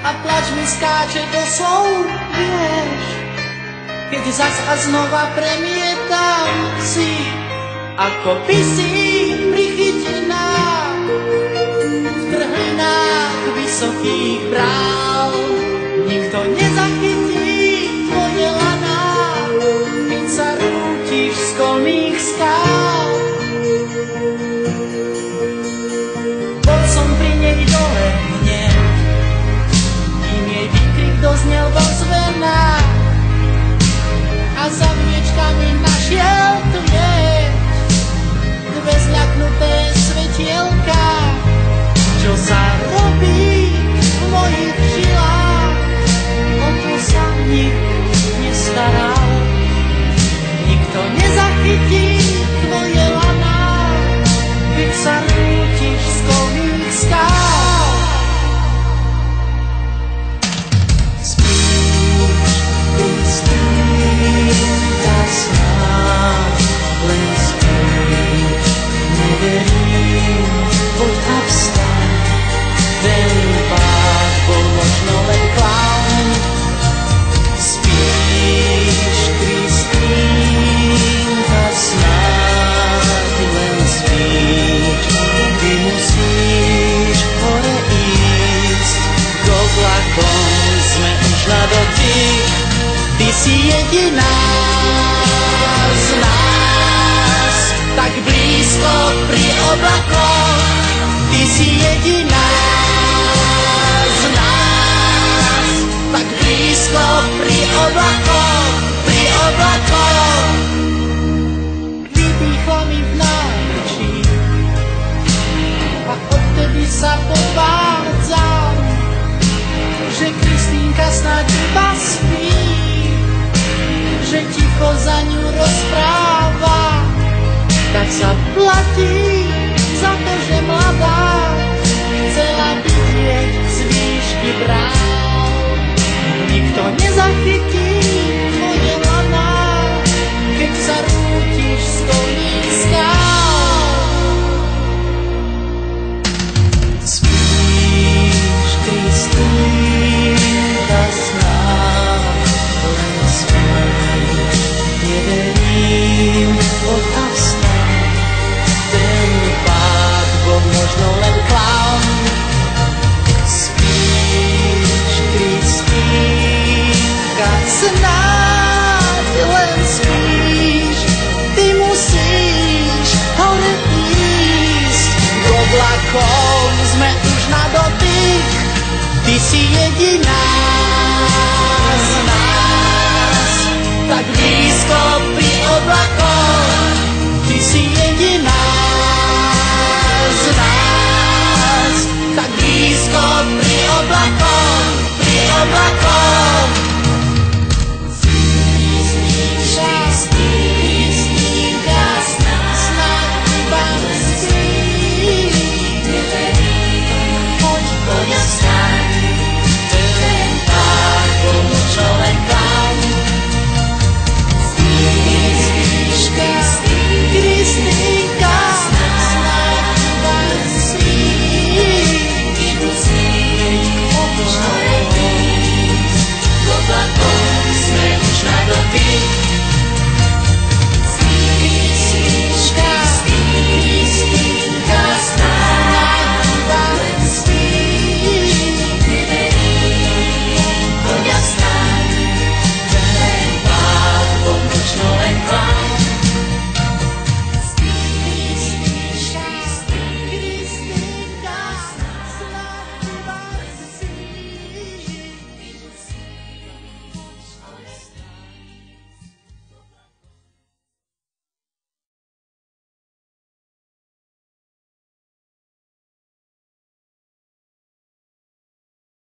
a plač mi skáče do slov, vieš. Keď zas a znova premietam si, ako by si prichytená v trhlinách vysokých bráv. Nikto nezachytí tvoje laná, keď sa rútiš z kolmých skál. Bol som pri nej dole hneď, kým jej výkrik doznel vo zvenách a za vniečkami našiel tieť dve zľaknuté svetielka. Čo sa robí v mojich žilách, o to sa nik nestaral. Nikto nezachytí tvoje laná, keď sa rútiš z kolmých skál. Spíš, Kristýnka snáď, len spíš, neverím, poď a vstaň. Ten pád bol možno len klaun. Spíš, Kristýnka snáď, len spíš, ty musíš hore ísť. K oblakom sme už na dotyk, ty si jediná z nás, tak blízko pri oblakoch. Ty si jediná z nás, tak blízko pri oblakoch, pri oblakoch. Vydýchla mi v náručí a odtedy sa povádzam, že Kristýnka snáď iba spí, že ticho za ňu rozpráva. Tak sa platí za to, že mladá chcela vidieť z výšky bráv. Nikto nezachytí tvoje laná, keď sa rútiš z kolmých skál. Spíš, Kristýnka snáď, len spíš, neverím, poď a vstaň. Ten pád bol možno len klaun. Spíš, Kristýnka snáď, len spíš, ty musíš hore ísť. K oblakom sme už na dotyk, ty si jediná z nás, tak blízko pri oblakoch. Ty si jediná z nás, tak blízko pri oblakoch, pri oblakoch.